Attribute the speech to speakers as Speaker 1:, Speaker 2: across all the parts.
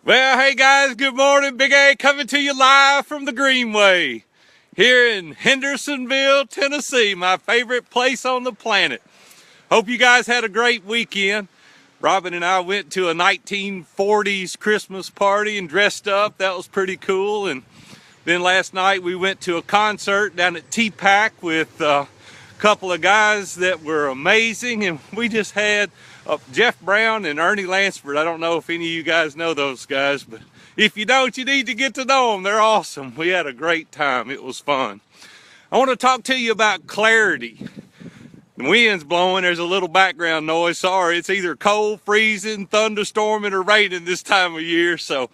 Speaker 1: Well, hey guys, good morning. Big A coming to you live from the Greenway here in Hendersonville, Tennessee, my favorite place on the planet. Hope you guys had a great weekend. Robin and I went to a 1940s Christmas party and dressed up. That was pretty cool. And then last night we went to a concert down at T-Pack with a couple of guys that were amazing, and we just had Jeff Brown and Ernie Lansford. I don't know if any of you guys know those guys, but if you don't, you need to get to know them. They're awesome. We had a great time. It was fun. I want to talk to you about clarity. The wind's blowing. There's a little background noise. Sorry, it's either cold, freezing, thunderstorming, or raining this time of year. So,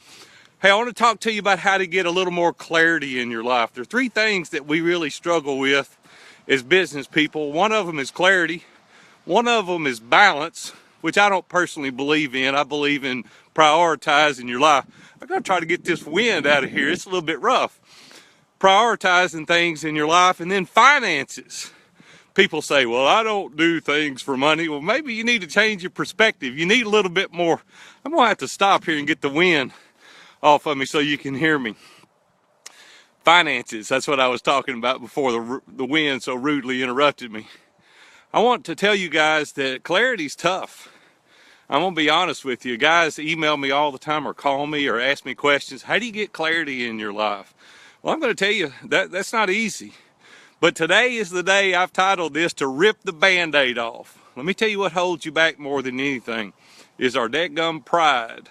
Speaker 1: hey, I want to talk to you about how to get a little more clarity in your life. There are three things that we really struggle with as business people. One of them is clarity. One of them is balance, which I don't personally believe in. I believe in prioritizing your life. I'm going to try to get this wind out of here. It's a little bit rough. Prioritizing things in your life. And then finances. People say, well, I don't do things for money. Well, maybe you need to change your perspective. You need a little bit more. I'm going to have to stop here and get the wind off of me so you can hear me. Finances, that's what I was talking about before the wind so rudely interrupted me. I want to tell you guys that clarity's tough. I'm going to be honest with you. Guys email me all the time or call me or ask me questions. How do you get clarity in your life? Well, I'm going to tell you that's not easy. But today is the day I've titled this to rip the Band-Aid off. Let me tell you what holds you back more than anything is our dadgum pride.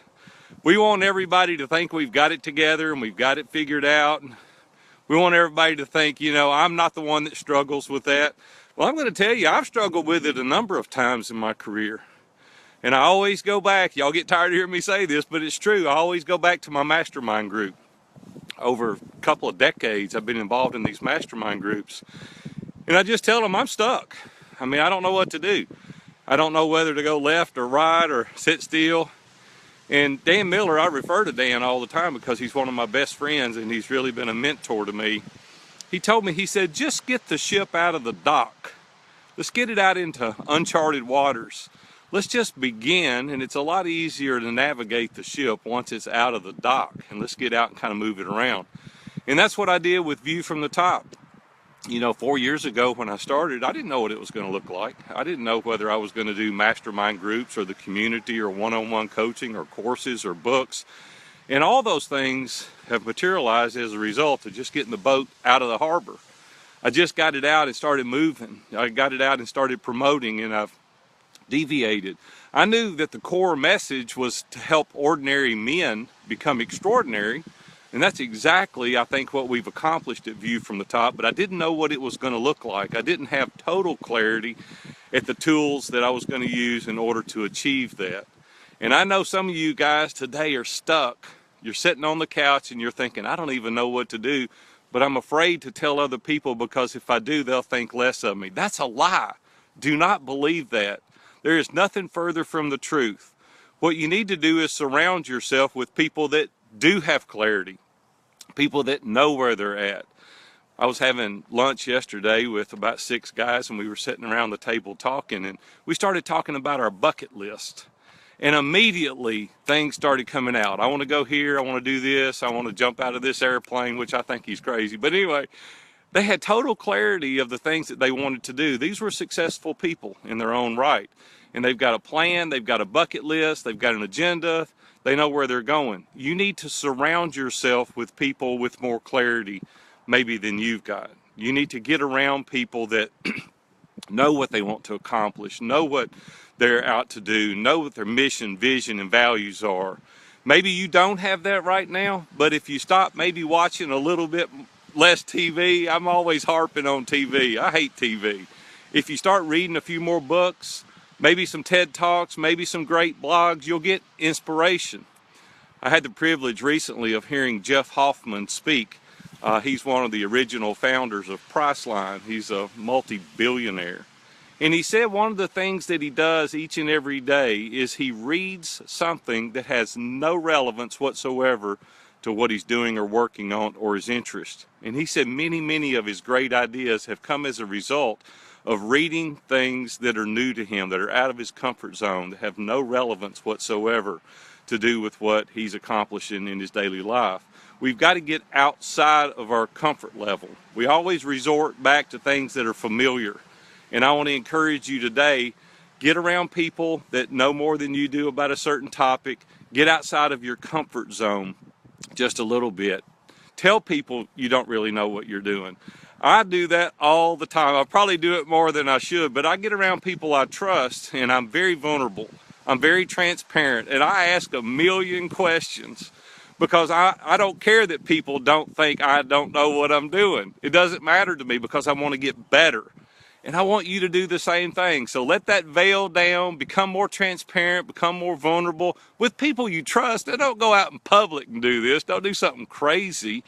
Speaker 1: We want everybody to think we've got it together and we've got it figured out. We want everybody to think, you know, I'm not the one that struggles with that. Well, I'm going to tell you, I've struggled with it a number of times in my career. And I always go back, y'all get tired of hearing me say this, but it's true. I always go back to my mastermind group. Over a couple of decades, I've been involved in these mastermind groups. And I just tell them I'm stuck. I mean, I don't know what to do. I don't know whether to go left or right or sit still. And Dan Miller, I refer to Dan all the time because he's one of my best friends and he's really been a mentor to me. He told me, he said, just get the ship out of the dock. Let's get it out into uncharted waters. Let's just begin, and it's a lot easier to navigate the ship once it's out of the dock. And let's get out and kind of move it around. And that's what I did with View from the Top. You know, 4 years ago when I started, I didn't know what it was going to look like. I didn't know whether I was going to do mastermind groups or the community or one-on-one coaching or courses or books. And all those things have materialized as a result of just getting the boat out of the harbor. I just got it out and started moving. I got it out and started promoting, and I've deviated. I knew that the core message was to help ordinary men become extraordinary. And that's exactly, I think, what we've accomplished at View from the Top, but I didn't know what it was going to look like. I didn't have total clarity at the tools that I was going to use in order to achieve that. And I know some of you guys today are stuck. You're sitting on the couch and you're thinking, I don't even know what to do, but I'm afraid to tell other people because if I do, they'll think less of me. That's a lie. Do not believe that. There is nothing further from the truth. What you need to do is surround yourself with people that do have clarity, people that know where they're at. I was having lunch yesterday with about 6 guys and we were sitting around the table talking, and we started talking about our bucket list. And immediately things started coming out. I want to go here, I want to do this, I want to jump out of this airplane, which I think he's crazy. But anyway, they had total clarity of the things that they wanted to do. These were successful people in their own right. And they've got a plan, they've got a bucket list, they've got an agenda, they know where they're going. You need to surround yourself with people with more clarity maybe than you've got. You need to get around people that know what they want to accomplish, know what they're out to do, know what their mission, vision, and values are. Maybe you don't have that right now, but if you stop maybe watching a little bit less TV, I'm always harping on TV. I hate TV. If you start reading a few more books, maybe some TED Talks, maybe some great blogs, you'll get inspiration. I had the privilege recently of hearing Jeff Hoffman speak. He's one of the original founders of Priceline. He's a multi-billionaire. And he said one of the things that he does each and every day is he reads something that has no relevance whatsoever to what he's doing or working on or his interest. And he said many of his great ideas have come as a result of reading things that are new to him, that are out of his comfort zone, that have no relevance whatsoever to do with what he's accomplishing in his daily life. We've got to get outside of our comfort level. We always resort back to things that are familiar. And I want to encourage you today, get around people that know more than you do about a certain topic. Get outside of your comfort zone just a little bit. Tell people you don't really know what you're doing. I do that all the time. I probably do it more than I should, but I get around people I trust, and I'm very vulnerable. I'm very transparent, and I ask a million questions because I don't care that people don't think I don't know what I'm doing. It doesn't matter to me because I want to get better. And I want you to do the same thing. So let that veil down, become more transparent, become more vulnerable with people you trust. And don't go out in public and do this. Don't do something crazy.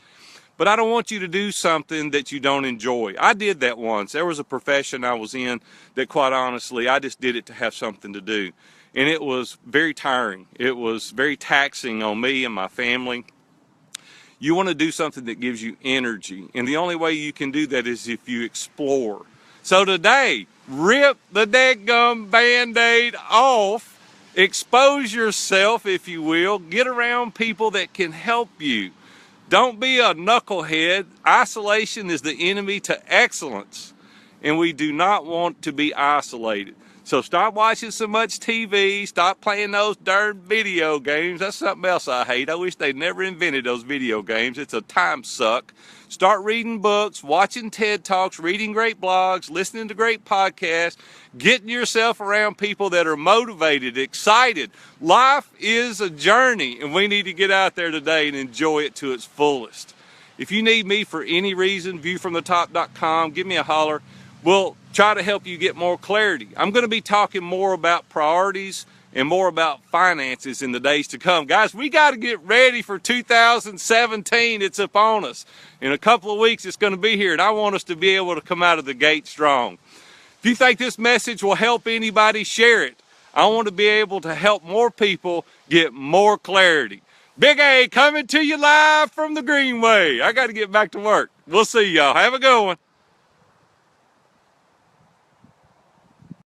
Speaker 1: But I don't want you to do something that you don't enjoy. I did that once. There was a profession I was in that, quite honestly, I just did it to have something to do. And it was very tiring. It was very taxing on me and my family. You want to do something that gives you energy. And the only way you can do that is if you explore. So today, rip the dadgum Band-Aid off. Expose yourself, if you will. Get around people that can help you. Don't be a knucklehead. Isolation is the enemy to excellence, and we do not want to be isolated. So stop watching so much TV. Stop playing those darn video games. That's something else I hate. I wish they never invented those video games. It's a time suck. Start reading books, watching TED Talks, reading great blogs, listening to great podcasts, getting yourself around people that are motivated, excited. Life is a journey, and we need to get out there today and enjoy it to its fullest. If you need me for any reason, viewfromthetop.com, give me a holler. We'll try to help you get more clarity. I'm going to be talking more about priorities and more about finances in the days to come. Guys, we got to get ready for 2017. It's upon us. In a couple of weeks, it's going to be here, and I want us to be able to come out of the gate strong. If you think this message will help anybody, share it. I want to be able to help more people get more clarity. Big A coming to you live from the Greenway. I got to get back to work. We'll see y'all. Have a good one.